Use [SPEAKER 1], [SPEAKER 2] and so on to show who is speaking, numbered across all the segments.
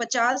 [SPEAKER 1] 50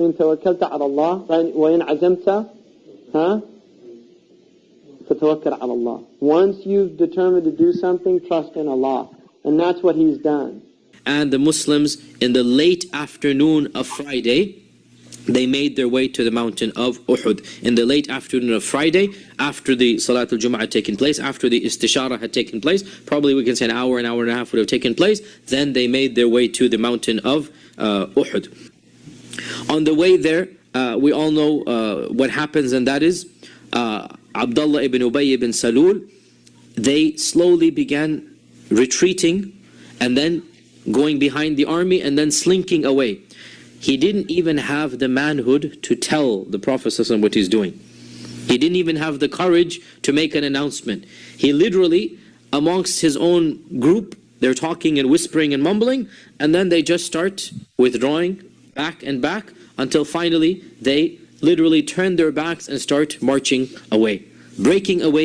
[SPEAKER 2] إن توكلت على الله وإن عزمت فتوكل على الله. Once you've determined to do something, trust in Allah. And that's what he's done.
[SPEAKER 3] And the Muslims in the late afternoon of Friday, they made their way to the mountain of Uhud. In the late afternoon of Friday, after the Salatul Jum'ah had taken place, after the Istishara had taken place, probably we can say an hour and a half would have taken place, then they made their way to the mountain of Uhud. On the way there, we all know what happens, and that is Abdullah ibn Ubay ibn Salul, they slowly began retreating and then going behind the army and then slinking away. He didn't even have the manhood to tell the Prophet ﷺ what he's doing. He didn't even have the courage to make an announcement. He literally, amongst his own group, they're talking and whispering and mumbling, and then they just start withdrawing back and back until finally they literally turn their backs and start marching away, breaking away.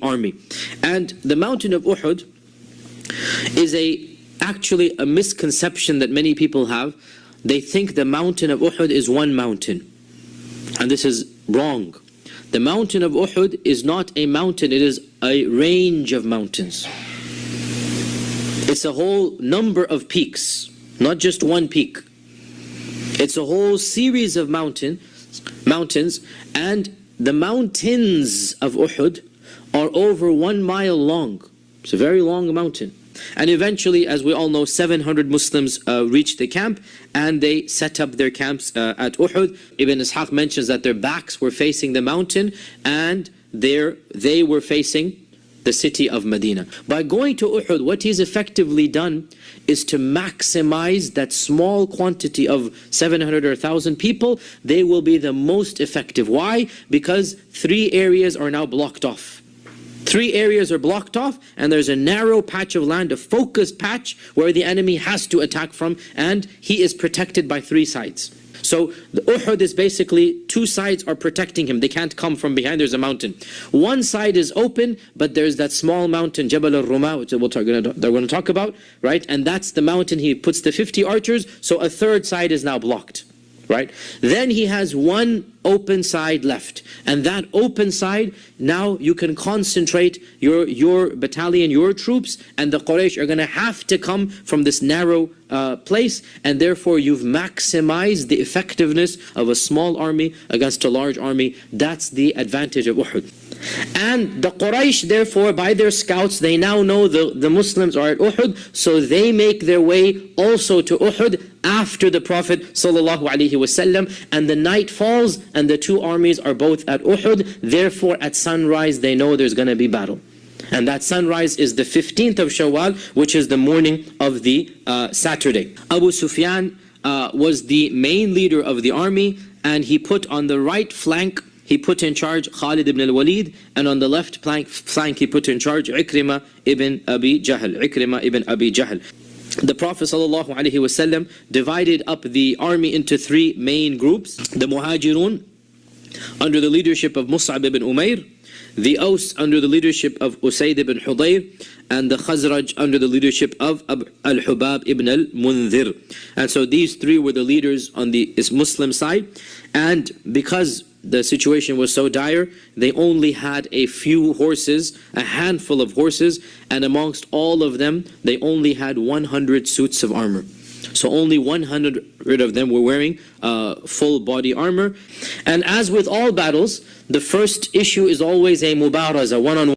[SPEAKER 3] army. And the mountain of Uhud is actually a misconception that many people have. They think the mountain of Uhud is one mountain, and this is wrong. The mountain of Uhud is not a mountain, it is a range of mountains. It's a whole number of peaks, not just one peak. It's a whole series of mountains, and the mountains of Uhud are over 1 mile long. It's a very long mountain. And eventually, as we all know, 700 Muslims reached the camp, and they set up their camps at Uhud. Ibn Ishaq mentions that their backs were facing the mountain, and they were facing the city of Medina. By going to Uhud, what he's effectively done is to maximize that small quantity of 700 or 1,000 people. They will be the most effective. Why? Because 3 areas are now blocked off. 3 areas are blocked off, and there's a narrow patch of land, a focused patch, where the enemy has to attack from, and he is protected by 3 sides. So the Uhud is basically 2 sides are protecting him. They can't come from behind. There's a mountain. One side is open, but there's that small mountain, Jabal al-Ruma, which they're going to talk about, right? And that's the mountain he puts the 50 archers, so a 3rd side is now blocked, right? Then he has one open side left, and that open side, now you can concentrate your battalion, your troops, and the Quraysh are going to have to come from this narrow place, and therefore you've maximized the effectiveness of a small army against a large army. That's the advantage of Uhud. And the Quraysh, therefore, by their scouts, they now know the Muslims are at Uhud, so they make their way also to Uhud after the Prophet ﷺ, and the night falls and the two armies are both at Uhud. Therefore, at sunrise, they know there's going to be battle. And that sunrise is the 15th of Shawwal, which is the morning of the Saturday. Abu Sufyan was the main leader of the army, and he put on the right flank, he put in charge Khalid ibn al-Walid, and on the left flank he put in charge Ikrimah ibn Abi Jahl. The Prophet ﷺ divided up the army into three main groups: the Muhajirun under the leadership of Mus'ab ibn Umair, the Aus under the leadership of Usayd ibn Hudayr, and the Khazraj under the leadership of Al-Hubab ibn al-Mundhir. And so these three were the leaders on the Muslim side, and because the situation was so dire, they only had a few horses, a handful of horses, and amongst all of them, they only had 100 suits of armor. So only 100 of them were wearing full body armor. And as with all battles, the first issue is always a mubaraza, one-on-one.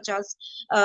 [SPEAKER 1] 50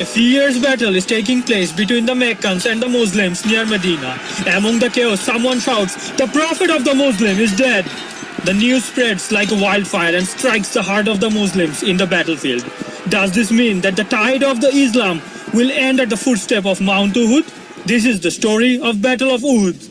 [SPEAKER 4] A fierce battle is taking place between the Meccans and the Muslims near Medina. Among the chaos, someone shouts, "The Prophet of the Muslim is dead!" The news spreads like a wildfire and strikes the heart of the Muslims in the battlefield. Does this mean that the tide of the Islam will end at the footstep of Mount Uhud? This is the story of Battle of Uhud.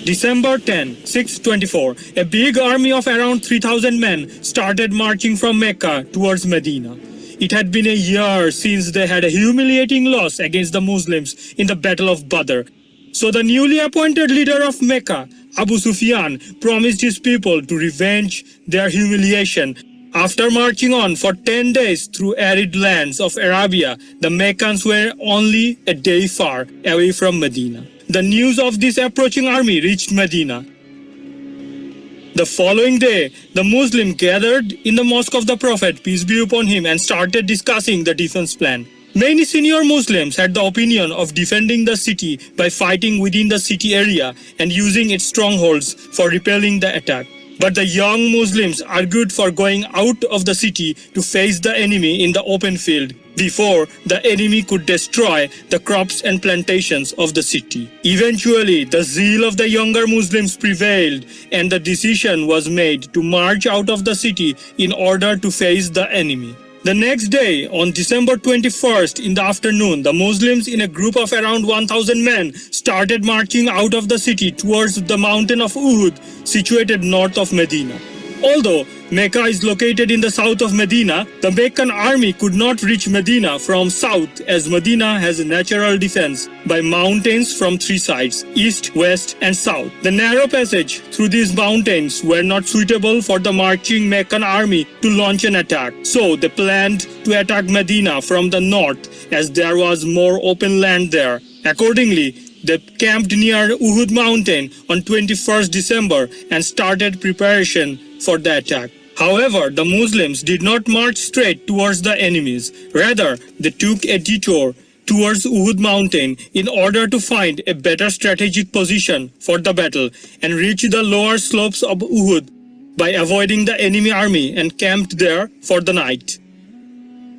[SPEAKER 4] December 10, 624, a big army of around 3,000 men started marching from Mecca towards Medina. It had been a year since they had a humiliating loss against the Muslims in the Battle of Badr. So the newly appointed leader of Mecca, Abu Sufyan, promised his people to revenge their humiliation. After marching on for 10 days through arid lands of Arabia, the Meccans were only a day far away from Medina. The news of this approaching army reached Medina. The following day, the Muslims gathered in the mosque of the Prophet, peace be upon him, and started discussing the defense plan. Many senior Muslims had the opinion of defending the city by fighting within the city area and using its strongholds for repelling the attack. But the young Muslims argued for going out of the city to face the enemy in the open field before the enemy could destroy the crops and plantations of the city. Eventually, the zeal of the younger Muslims prevailed and the decision was made to march out of the city in order to face the enemy. The next day, on December 21st in the afternoon, the Muslims in a group of around 1,000 men started marching out of the city towards the mountain of Uhud, situated north of Medina. Although Mecca is located in the south of Medina, the Meccan army could not reach Medina from south, as Medina has a natural defense by mountains from three sides, east, west and south. The narrow passage through these mountains were not suitable for the marching Meccan army to launch an attack. So they planned to attack Medina from the north, as there was more open land there. Accordingly, they camped near Uhud mountain on 21st December and started preparation for the attack. However, the Muslims did not march straight towards the enemies. Rather, they took a detour towards Uhud mountain in order to find a better strategic position for the battle and reach the lower slopes of Uhud by avoiding the enemy army and camped there for the night.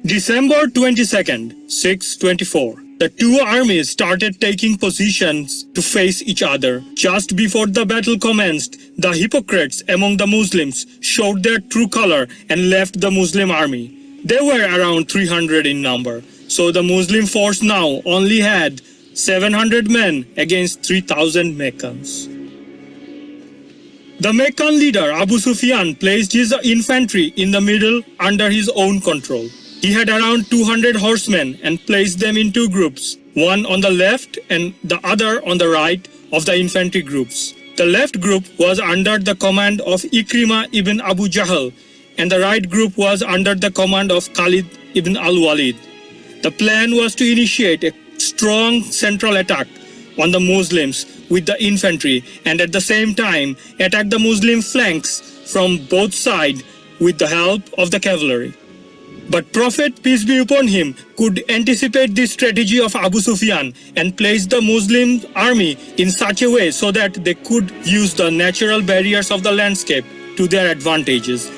[SPEAKER 4] December 22nd, 624. The two armies started taking positions to face each other. Just before the battle commenced, the hypocrites among the Muslims showed their true color and left the Muslim army. They were around 300 in number, so the Muslim force now only had 700 men against 3,000 Meccans. The Meccan leader Abu Sufyan placed his infantry in the middle under his own control. He had around 200 horsemen and placed them in two groups, one on the left and the other on the right of the infantry groups. The left group was under the command of Ikrimah ibn Abu Jahl, and the right group was under the command of Khalid ibn al-Walid. The plan was to initiate a strong central attack on the Muslims with the infantry and at the same time attack the Muslim flanks from both sides with the help of the cavalry. But Prophet, peace be upon him, could anticipate this strategy of Abu Sufyan and place the Muslim army in such a way so that they could use the natural barriers of the landscape to their advantages.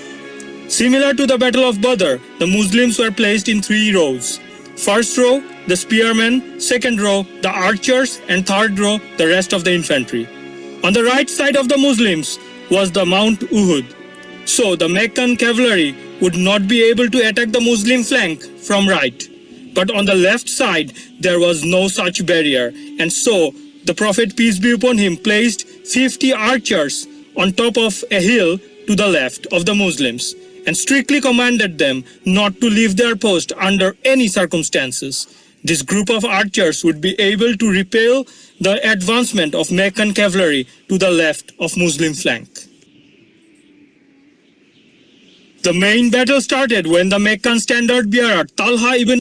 [SPEAKER 4] Similar to the Battle of Badr, the Muslims were placed in three rows. First row, the spearmen, second row, the archers, and third row, the rest of the infantry. On the right side of the Muslims was the Mount Uhud. So the Meccan cavalry would not be able to attack the Muslim flank from right. But on the left side, there was no such barrier. And so the Prophet, peace be upon him, placed 50 archers on top of a hill to the left of the Muslims and strictly commanded them not to leave their post under any circumstances. This group of archers would be able to repel the advancement of Meccan cavalry to the left of Muslim flank. The main battle started when the Meccan standard bearer Talha ibn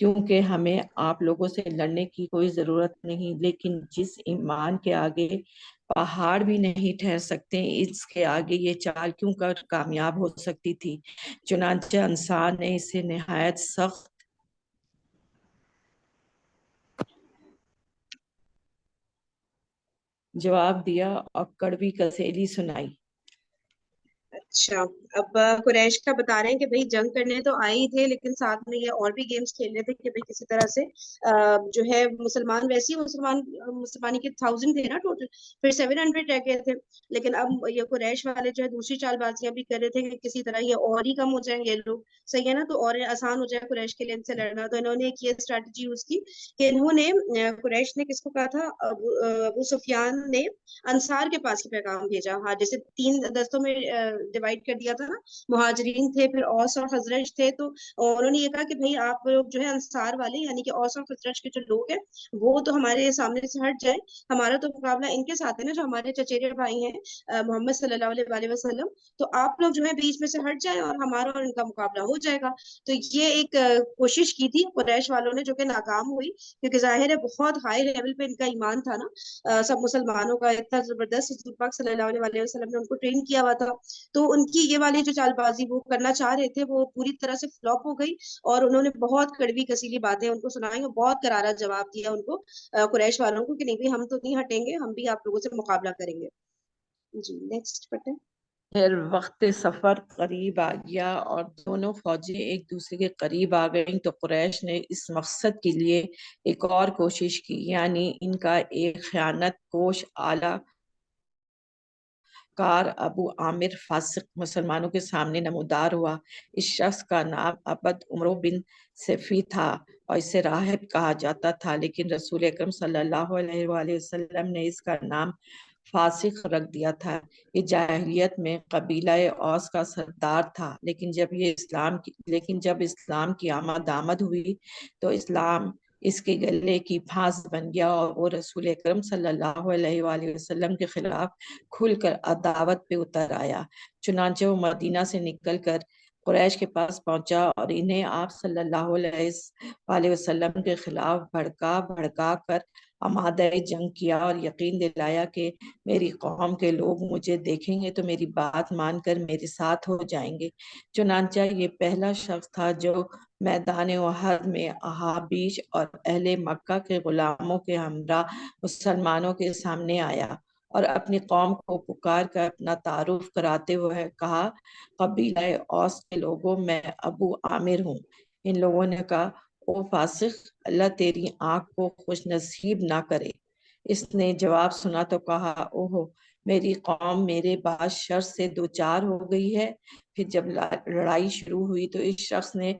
[SPEAKER 5] کیونکہ ہمیں آپ لوگوں سے لڑنے کی کوئی ضرورت نہیں، لیکن جس ایمان کے آگے پہاڑ بھی نہیں ٹھہر سکتے، اس کے آگے یہ چال کیوں کر کامیاب ہو سکتی تھی۔ چنانچہ انصار نے اسے نہایت سخت جواب دیا اور کڑوی کسیلی سنائی۔
[SPEAKER 1] اچھا، اب قریش کا بتا رہے ہیں کہ بھئی جنگ کرنے تو آئے ہی تھے، لیکن ساتھ میں یہ اور بھی گیمز کھیل رہے تھے کہ بھئی کسی طرح سے جو ہے مسلمان، ویسے ہی مسلمانی کے 1000 تھے نا ٹوٹل، پھر 700 رہ گئے تھے، لیکن اب یہ قریش والے جو ہے دوسری چال بازیاں بھی کر رہے تھے کہ کسی طرح یہ اور ہی کم ہو جائیں گے لوگ، صحیح ہے نا، تو اور آسان ہو جائے قریش کے لیے ان سے لڑنا۔ تو انہوں نے ایک یہ اسٹریٹجی یوز کی کہ انہوں نے قریش نے کس کو کہا تھا، ابو سفیان نے انصار کے پاس ہی پیغام بھیجا، ہاں جیسے 3 دستوں میں ڈیوائڈ کر دیا تھا نا، مہاجرین تھے، پھر اوس اور خزرج تھے، تو انہوں نے یہ کہا کہ بھئی آپ لوگ جو ہے انصار والے یعنی کہ اوس اور خزرج کے جو لوگ ہیں وہ تو ہمارے سامنے سے ہٹ جائیں، ہمارا تو مقابلہ ان کے ساتھ ہے نا جو ہمارے چچیرے بھائی ہیں محمد صلی اللہ علیہ وآلہ وسلم، تو آپ لوگ جو ہے بیچ میں سے ہٹ جائیں اور ہمارا اور ان کا مقابلہ ہو جائے گا۔ تو یہ ایک کوشش کی تھی قریش والوں نے جو کہ ناکام ہوئی، کیونکہ ظاہر ہے بہت ہائی لیول پہ ان کا ایمان تھا نا سب مسلمانوں کا، اتنا زبردست حضور پاک صلی اللہ علیہ وآلہ وسلم نے ان کو ٹرین کیا ہوا تھا، تو ان کی یہ والی جو چال بازی وہ کرنا چاہ رہے تھے وہ پوری طرح سے فلاپ ہو گئی، اور انہوں نے بہت کڑوی کسیلی باتیں ان کو سنائی اور بہت کرارا جواب دیا ان کو قریش والوں کو کہ نہیں بھی ہم تو نہیں ہٹیں گے، ہم بھی آپ لوگوں سے مقابلہ کریں گے۔ جی نیکسٹ پڑھیں۔
[SPEAKER 5] پھر وقت سفر قریب آ گیا اور دونوں فوجیں ایک دوسرے کے قریب آ گئیں، تو قریش نے اس مقصد کے لیے ایک اور کوشش کی، یعنی ان کا ایک خیانت کوش اعلیٰ کار ابو عامر فاسق مسلمانوں کے سامنے نمودار ہوا۔ اس شخص کا نام عبد عمرو بن سیفی تھا اور اسے راہب کہا جاتا تھا، لیکن رسول اکرم صلی اللہ علیہ وآلہ وسلم نے اس کا نام فاسق رکھ دیا تھا۔ یہ جاہلیت میں قبیلہ اوس کا سردار تھا، لیکن جب اسلام کی آمد ہوئی تو اسلام اس کے گلے کی پھانس بن گیا اور وہ رسول اکرم صلی اللہ علیہ وآلہ وسلم کے خلاف کھل کر عداوت پہ اتر آیا۔ چنانچہ وہ مدینہ سے نکل کر قریش کے پاس پہنچا اور انہیں آپ صلی اللہ علیہ وآلہ وسلم کے خلاف بھڑکا کر آمادہ جنگ کیا اور یقین دلایا کہ میری قوم کے لوگ مجھے دیکھیں گے تو میری بات مان کر میرے ساتھ ہو جائیں گے۔ چنانچہ یہ پہلا شخص تھا جو میدان احد میں احابیش اور اہل مکہ کے غلاموں کے ہمراہ مسلمانوں کے سامنے آیا اور اپنی قوم کو پکار کر اپنا تعارف کراتے ہوئے کہا، قبیلہ اوس کے لوگوں میں ابو عامر ہوں۔ ان لوگوں نے کہا، او فاسق، اللہ تیری آنکھ کو خوش نصیب نہ کرے۔ اس نے جواب سنا تو کہا، اوہو، میری قوم میرے بعد شر سے دوچار ہو گئی ہے۔ پھر جب لڑائی شروع ہوئی تو اس شخص نے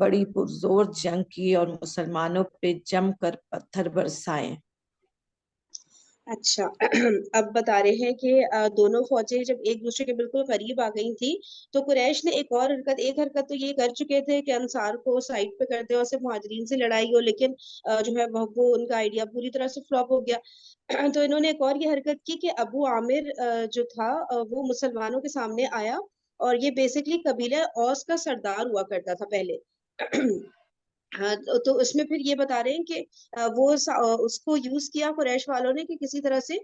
[SPEAKER 5] بڑی پرزور جنگ کی اور مسلمانوں پہ جم کر پتھر برسائے۔
[SPEAKER 1] اچھا اب بتا رہے ہیں کہ دونوں فوجیں جب ایک دوسرے کے بالکل قریب آ گئی تھی تو قریش نے ایک حرکت تو یہ کر چکے تھے کہ انصار کو سائڈ پہ کر دے اور صرف مہاجرین سے لڑائی ہو، لیکن جو ہے وہ ان کا آئیڈیا پوری طرح سے فلاپ ہو گیا۔ تو انہوں نے ایک اور یہ حرکت کی کہ ابو عامر جو تھا وہ مسلمانوں کے سامنے آیا، اور یہ بیسکلی قبیلہ اوس کا سردار ہوا کرتا تھا پہلے۔ تو اس میں پھر یہ بتا رہے ہیں کہ وہ اس کو یوز کیا قریش والوں نے کہ کسی طرح سے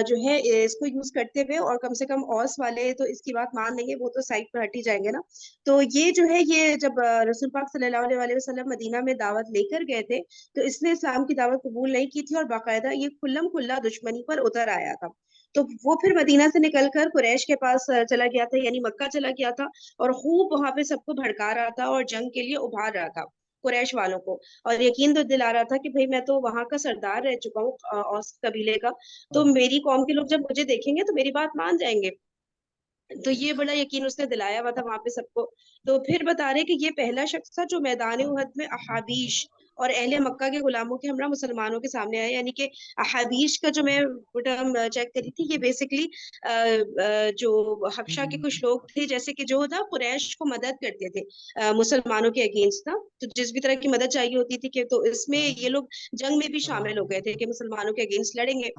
[SPEAKER 1] جو ہے اس کو یوز کرتے ہوئے، اور کم سے کم اوس والے تو اس کی بات مان لیں گے، وہ تو سائڈ پر ہٹ ہی جائیں گے نا۔ تو یہ جو ہے یہ جب رسول پاک صلی اللہ علیہ وسلم مدینہ میں دعوت لے کر گئے تھے تو اس نے اسلام کی دعوت قبول نہیں کی تھی اور باقاعدہ یہ کھلم کھلا دشمنی پر اتر آیا تھا۔ تو وہ پھر مدینہ سے نکل کر قریش کے پاس چلا گیا تھا، یعنی مکہ چلا گیا تھا، اور خوب وہاں پہ سب کو بھڑکا رہا تھا اور جنگ کے لیے ابھار رہا تھا قریش والوں کو، اور یقین تو دلا رہا تھا کہ بھئی میں تو وہاں کا سردار رہ چکا ہوں اوس قبیلے کا، تو میری قوم کے لوگ جب مجھے دیکھیں گے تو میری بات مان جائیں گے۔ تو یہ بڑا یقین اس نے دلایا ہوا تھا وہاں پہ سب کو۔ تو پھر بتا رہے کہ یہ پہلا شخص تھا جو میدان احد میں احابیش اور اہل مکہ کے غلاموں کے ہمراہ مسلمانوں کے سامنے آئے. یعنی کہ احادیث کا جو میں ٹرم چیک کری تھی, یہ بیسکلی جو حبشہ کے کچھ لوگ تھے جیسے کہ جو تھا قریش کو مدد کرتے تھے مسلمانوں کے اگینسٹ تھا, تو جس بھی طرح کی مدد چاہیے ہوتی تھی کہ تو اس میں یہ لوگ جنگ میں بھی شامل ہو گئے تھے کہ مسلمانوں کے اگینسٹ لڑیں گے.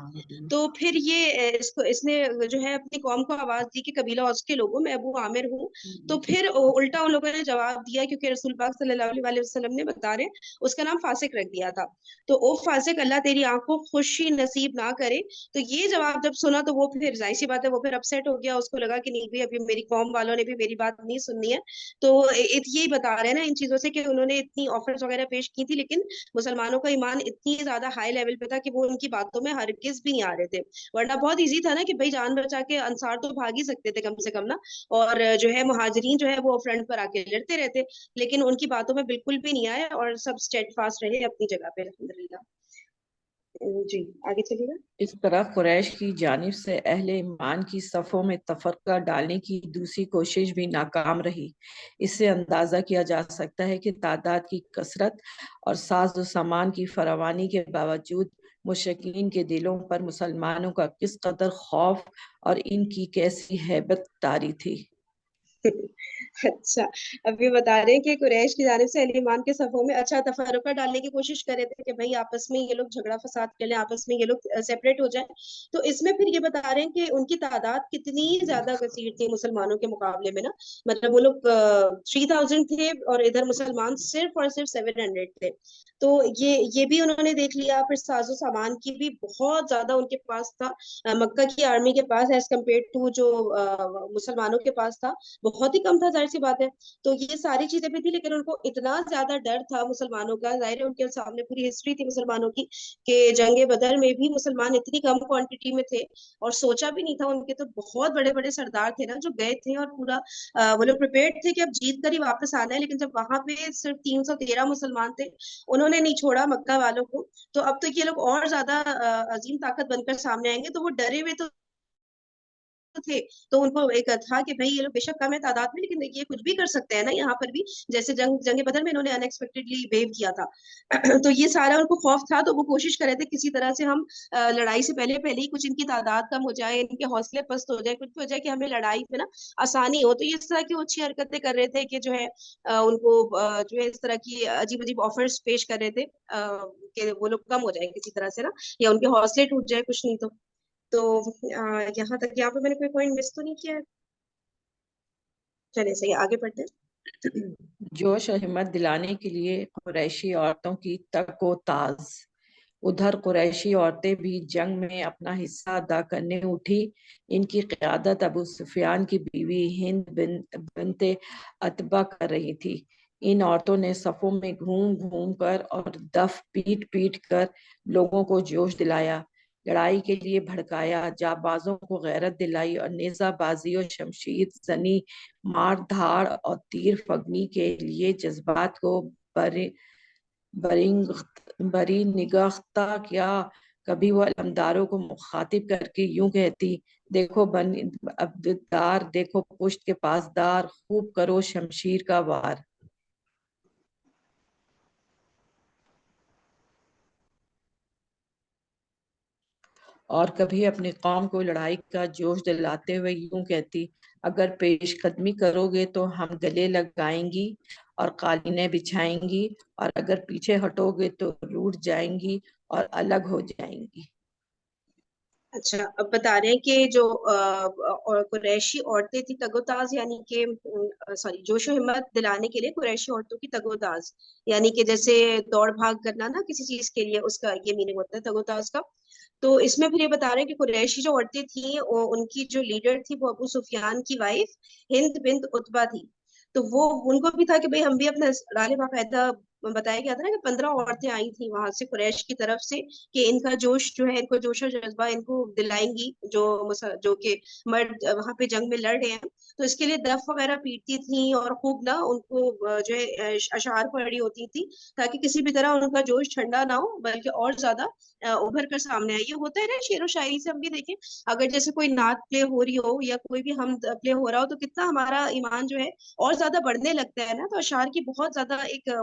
[SPEAKER 1] تو پھر یہ اس نے جو ہے اپنی قوم کو آواز دی کہ قبیلہ اوس کے لوگوں میں ابو عامر ہوں. تو پھر الٹا ان لوگوں نے جواب دیا, کیونکہ رسول پاک صلی اللہ علیہ وسلم نے بتا رہے اس کا نام فاسق رکھ دیا تھا, تو او فاسق اللہ تیری آنکھ کو خوشی نصیب نہ کرے. تو یہ جواب جب سنا تو وہ پھر ظاہر سی بات ہے وہ پھر اپسیٹ ہو گیا, اس کو لگا کہ نہیں بھی ابھی میری قوم والوں نے بھی میری بات نہیں سننی ہے. تو یہی بتا رہے ہیں نا ان چیزوں سے کہ انہوں نے اتنی آفرز وغیرہ پیش کی تھی, لیکن مسلمانوں کا ایمان اتنی زیادہ ہائی لیول پہ تھا کہ وہ ان کی باتوں میں ہرگز بھی نہیں آ رہے تھے. ورنہ بہت ایزی تھا نا کہ بھائی جان بچا کے انصار تو بھاگ ہی سکتے تھے کم سے کم نا, اور جو ہے مہاجرین جو ہے وہ فرنٹ پر آ کے لڑتے رہتے, لیکن ان کی باتوں میں بالکل بھی نہیں آئے اور سب اسٹیڈ فاسٹ رہے اپنی جگہ پہ الحمدللہ. جی آگے چلیے گا.
[SPEAKER 5] اس طرح قریش کی جانب سے اہل ایمان کی صفوں میں تفرقہ ڈالنے کی دوسری کوشش بھی ناکام رہی. اس سے اندازہ کیا جا سکتا ہے کہ تعداد کی کثرت اور ساز و سامان کی فراوانی کے باوجود مشرکین کے دلوں پر مسلمانوں کا کس قدر خوف اور ان کی کیسی ہیبت طاری تھی.
[SPEAKER 1] اچھا, اب یہ بتا رہے ہیں کہ قریش کی جانب سے اہل ایمان کے صفوں میں اچھا تفرقہ ڈالنے کی کوشش کر رہے تھے کہ بھائی آپس میں یہ لوگ جھگڑا فساد کر لیں, آپس میں یہ لوگ سیپریٹ ہو جائیں. تو اس میں پھر یہ بتا رہے ہیں کہ ان کی تعداد کتنی زیادہ کثیر تھی مسلمانوں کے مقابلے میں نا, مطلب وہ لوگ 3000 تھے اور ادھر مسلمان صرف اور صرف 700 تھے. تو یہ بھی انہوں نے دیکھ لیا. پھر ساز و سامان کی بھی بہت زیادہ ان کے پاس تھا, مکہ کی آرمی کے پاس ایز کمپیئر ٹو جو مسلمانوں کے پاس تھا بہت ہی کم تھا, ظاہر سی بات ہے. تو یہ ساری چیزیں بھی تھی, لیکن ان کو اتنا زیادہ ڈر تھا مسلمانوں کا. ظاہر ہے ان کے سامنے پوری ہسٹری تھی مسلمانوں کی کہ جنگ بدر میں بھی مسلمان اتنی کم کوانٹٹی میں تھے, اور سوچا بھی نہیں تھا. ان کے تو بہت بڑے بڑے سردار تھے نا جو گئے تھے, اور پورا وہ لوگ پریپیئرڈ تھے کہ اب جیت کر ہی واپس آنا ہے. لیکن جب وہاں پہ صرف 313 مسلمان تھے, انہوں نے نہیں چھوڑا مکہ والوں کو. تو اب تو یہ لوگ اور زیادہ عظیم طاقت بن کر سامنے آئیں گے, تو وہ ڈرے ہوئے تو تھے. تو ان کو ایک تھا کہ بھائی یہ لوگ بے شک کم ہے تعداد میں, لیکن یہ کچھ بھی کر سکتے ہیں نا یہاں پر بھی, جیسے جنگ بدر میں انہوں نے ان ایکسپیکٹڈلی بیو کیا تھا. تو یہ سارا ان کو خوف تھا, تو وہ کوشش کر رہے تھے کسی طرح سے ہم لڑائی سے پہلے ہی کچھ ان کی تعداد کم ہو جائے, ان کے حوصلے پست ہو جائے, کچھ بھی ہو جائے کہ ہمیں لڑائی میں نا آسانی ہو. تو یہ اس طرح کی اچھی حرکتیں کر رہے تھے کہ جو ہے ان کو جو ہے اس طرح کی عجیب عجیب آفرز پیش کر رہے تھے کہ وہ لوگ کم ہو جائیں کسی طرح سے نا, یا ان کے حوصلے ٹوٹ جائے کچھ نہیں. تو یہاں تک, یہاں پہ میں نے کوئی پوائنٹ مس تو نہیں کیا ہے؟ چلے صحیح, آگے بڑھتے ہیں.
[SPEAKER 5] جوش اور ہمت دلانے کے لیے قریشی عورتوں کی تک و تاز. ادھر قریشی عورتیں بھی جنگ میں اپنا حصہ ادا کرنے اٹھی. ان کی قیادت ابو سفیان کی بیوی ہند بنت عتبہ کر رہی تھی. ان عورتوں نے صفوں میں گھوم گھوم کر اور دف پیٹ پیٹ کر لوگوں کو جوش دلایا, لڑائی کے لیے بھڑکایا, جانبازوں کو غیرت دلائی, اور نیزہ بازی اور شمشیر زنی, مار دھاڑ اور تیر فگنی کے لیے جذبات کو بری نگاختہ کیا. کبھی وہ علمداروں کو مخاطب کر کے یوں کہتی, دیکھو بنی عبدالدار, دیکھو پشت کے پاسدار, خوب کرو شمشیر کا وار. اور کبھی اپنی قوم کو لڑائی کا جوش دلاتے ہوئے یوں کہتی, اگر پیش قدمی کرو گے تو ہم گلے لگائیں گی اور قالینیں بچھائیں گی, اور اگر پیچھے ہٹو گے تو روٹھ جائیں گی اور الگ ہو جائیں گی.
[SPEAKER 1] اچھا, اب بتا رہے ہیں کہ جو قریشی عورتیں تھی تگوتاز, یعنی کہ سوری جوش و ہمت دلانے کے لیے قریشی عورتوں کی تگوتاز, یعنی کہ جیسے دوڑ بھاگ کرنا نا کسی چیز کے لیے, اس کا یہ میننگ ہوتا ہے تگوتاز کا. تو اس میں پھر یہ بتا رہے ہیں کہ قریشی جو عورتیں تھیں ان کی جو لیڈر تھی وہ ابو سفیان کی وائف ہند بنت عتبہ تھی. تو وہ ان کو بھی تھا کہ بھئی ہم بھی اپنا رال باقاعدہ بتایا گیا تھا نا کہ 15 عورتیں آئی تھیں وہاں سے قریش کی طرف سے کہ ان کا جوش جو ہے, ان کو جوش و جذبہ ان کو دلائیں گی جو کہ مرد وہاں پہ جنگ میں لڑ رہے ہیں. تو اس کے لیے دف وغیرہ پیٹتی تھیں اور خوب نا ان کو جو ہے اشعار پڑھی ہوتی تھی, تاکہ کسی بھی طرح ان کا جوش ٹھنڈا نہ ہو بلکہ اور زیادہ ابھر کر سامنے آئی. یہ ہوتا ہے نا شعر و شاعری سے, ہم بھی دیکھیں اگر جیسے کوئی نعت پلے ہو رہی ہو یا کوئی بھی حمد پلے ہو رہا ہو تو کتنا ہمارا ایمان جو ہے اور زیادہ بڑھنے لگتا ہے نا. تو اشعار کی بہت زیادہ ایک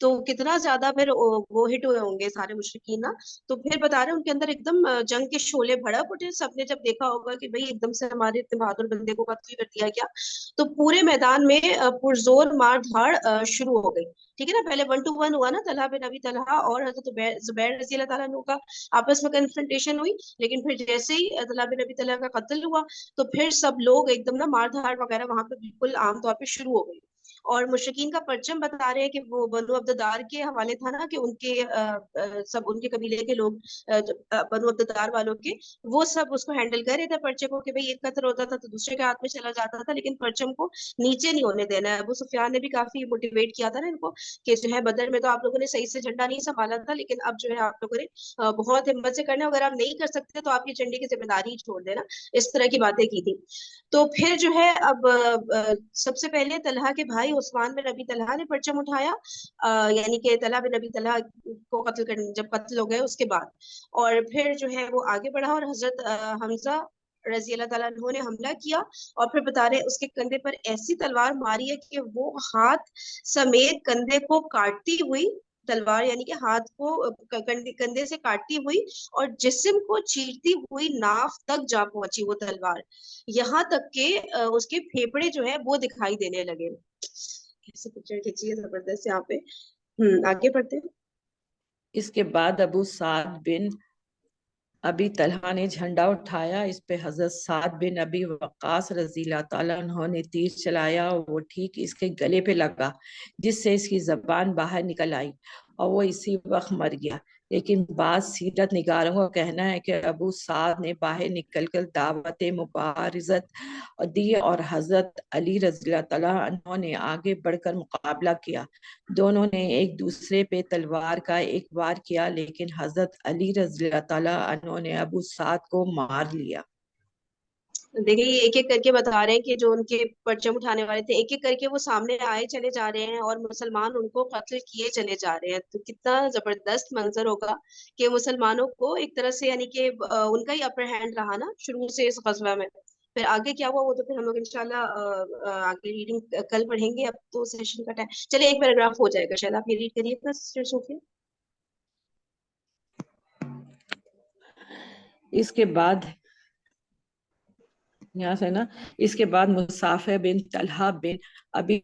[SPEAKER 1] تو کتنا زیادہ پھر وہ ہٹ ہوئے ہوں گے سارے مشرکین نا. تو پھر بتا رہے ہیں ان کے اندر ایک دم جنگ کے شعلے بھڑک اٹھے. سب نے جب دیکھا ہوگا کہ بھئی ایک دم سے ہمارے اتنے بہادر بندے کو قتل کر دیا گیا, تو پورے میدان میں پرزور مار دھاڑ شروع ہو گئی. ٹھیک ہے نا, پہلے 1 to 1 ہوا نا, طلحہ بن ابی طلحہ اور حضرت زبیر رضی اللہ تعالیٰ عنہ کا آپس میں کنفرنٹیشن ہوئی. لیکن پھر جیسے ہی طلحہ بن ابی طلحہ کا قتل ہوا تو پھر سب لوگ ایک دم نا مار دھاڑ وغیرہ وہاں پہ بالکل عام طور پہ شروع ہو گئی. اور مشرکین کا پرچم بتا رہے ہیں کہ وہ بنو عبدالدار کے حوالے تھا نا, کہ ان کے سب ان کے قبیلے کے لوگ بنو عبدالدار والوں کے, وہ سب اس کو ہینڈل کر رہے تھے پرچے کو, کہ بھئی ایک قتل ہوتا تھا تو دوسرے کے ہاتھ میں چلا جاتا تھا, لیکن پرچم کو نیچے نہیں ہونے دینا ہے. ابو سفیان نے بھی کافی موٹیویٹ کیا تھا نا ان کو کہ جو ہے بدر میں تو آپ لوگوں نے صحیح سے جھنڈا نہیں سنبھالا تھا, لیکن اب جو ہے آپ لوگوں نے بہت ہمت سے کرنا, اگر آپ نہیں کر سکتے تو آپ یہ جھنڈے کی ذمہ داری چھوڑ دینا. اس طرح کی باتیں کی تھی. تو پھر جو ہے اب سب سے پہلے طلحہ کے بھائی عثمان بن ابی طلحہ نے پرچم اٹھایا, یعنی کہ طلحہ بن ابی طلحہ کو قتل کرنے جب قتل ہو گئے اس کے بعد, اور پھر جو ہے وہ آگے بڑھا اور حضرت حمزہ رضی اللہ تعالیٰ عنہ نے حملہ کیا. اور پھر بتا رہے اس کے کندھے پر ایسی تلوار ماری ہے کہ وہ ہاتھ سمیت کندھے کو کاٹتی ہوئی تلوار, یعنی کہ ہاتھ کو کندھے سے کاٹتی ہوئی اور جسم کو چیرتی ہوئی ناف تک جا پہنچی وہ تلوار, یہاں تک کہ اس کے پھیپڑے جو ہے وہ دکھائی دینے لگے. کیسے پکچر کھینچی ہے زبردست یہاں پہ. آگے بڑھتے ہیں.
[SPEAKER 5] اس کے بعد ابو سعد بن ابی طلحہ نے جھنڈا اٹھایا. اس پہ حضرت سعد بن ابی وقاص رضی اللہ تعالیٰ عنہ نے تیر چلایا, وہ ٹھیک اس کے گلے پہ لگا جس سے اس کی زبان باہر نکل آئی اور وہ اسی وقت مر گیا. لیکن بعض سیرت نگاروں کا کہنا ہے کہ ابو سعد نے باہر نکل کر دعوت مبارزت دی اور حضرت علی رضی اللہ تعالیٰ عنہ نے آگے بڑھ کر مقابلہ کیا. دونوں نے ایک دوسرے پہ تلوار کا ایک وار کیا, لیکن حضرت علی رضی اللہ تعالیٰ عنہ نے ابو سعد کو مار لیا.
[SPEAKER 1] دیکھیں یہ ایک ایک کر کے بتا رہے ہیں کہ جو ان کے پرچم اٹھانے والے تھے ایک ایک کر کے وہ سامنے آئے چلے جا رہے ہیں اور مسلمان ان کو قتل کیے چلے جا رہے ہیں. تو کتنا زبردست منظر ہوگا کہ مسلمانوں کو ایک طرح سے, یعنی کہ ان کا ہی اپر ہینڈ رہا نا شروع سے اس غزوہ میں. پھر آگے کیا ہوا وہ تو پھر ہم لوگ انشاءاللہ آگے ریڈنگ کل پڑھیں گے. اب تو سیشن کا ٹائم, چلے ایک پیراگراف ہو جائے گا شاید, آپ یہ ریڈ کریے گا سسٹر صوفیہ.
[SPEAKER 5] اس کے بعد یہاں سے نا, اس کے بعد مصافح بن طلحہ بن ابی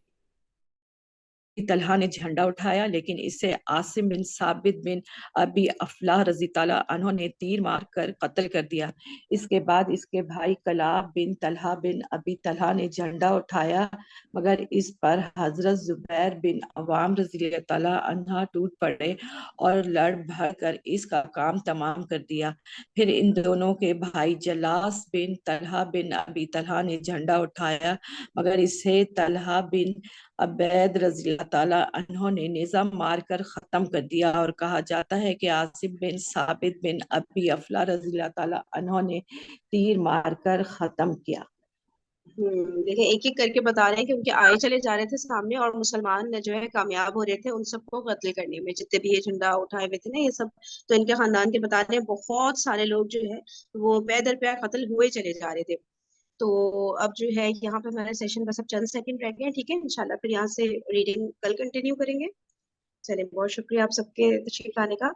[SPEAKER 5] طلحہ نے جھنڈا اٹھایا, لیکن اسے عاصم بن ثابت بن ابی افلاح رضی تعالیٰ عنہ نے تیر مار کر قتل کر دیا. اس کے بعد اس کے بھائی کلاب بن طلحہ بن ابی طلحہ نے جھنڈا اٹھایا, مگر اس پر حضرت زبیر بن عوام رضی اللہ تعالیٰ عنہ ٹوٹ پڑے اور لڑ بھڑ کر اس کا کام تمام کر دیا. پھر ان دونوں کے بھائی جلاس بن طلحہ بن ابی طلحہ نے جھنڈا اٹھایا, مگر اسے طلحہ بن عبید رضی اللہ تعالیٰ عنہ نے نیزہ مار کر ختم کر دیا, اور کہا جاتا ہے کہ عاصم بن ثابت بن ابی افلاح رضی اللہ تعالیٰ عنہ نے تیر مار کر ختم کیا.
[SPEAKER 1] دیکھیں ایک ایک کر کے بتا رہے ہیں کہ ان کے آئے چلے جا رہے تھے سامنے, اور مسلمان جو ہے کامیاب ہو رہے تھے ان سب کو قتل کرنے میں, جتنے بھی یہ جھنڈا اٹھائے ہوئے تھے نا یہ سب. تو ان کے خاندان کے بتا رہے ہیں بہت سارے لوگ جو ہے وہ پے در پے قتل ہوئے چلے جا رہے تھے. تو اب جو ہے یہاں پہ ہمارا سیشن بس اب چند سیکنڈ رہ گئے ہیں, ٹھیک ہے. انشاءاللہ پھر یہاں سے ریڈنگ کل کنٹینیو کریں گے. چلیں, بہت شکریہ آپ سب کے تشریف لانے کا.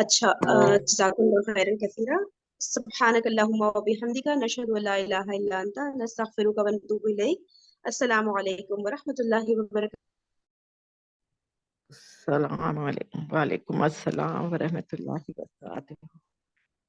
[SPEAKER 1] اچھا, جزاکم اللہ خیرا کثیرا. سبحانک اللہم و بحمدک, نشہد ان لا الہ الا انت, نستغفرک و نتوب الیک. السلام علیکم و رحمۃ اللہ وبرکاتہ.
[SPEAKER 5] السلام علیکم. وعلیکم السلام ورحمۃ اللہ وبرکاتہ.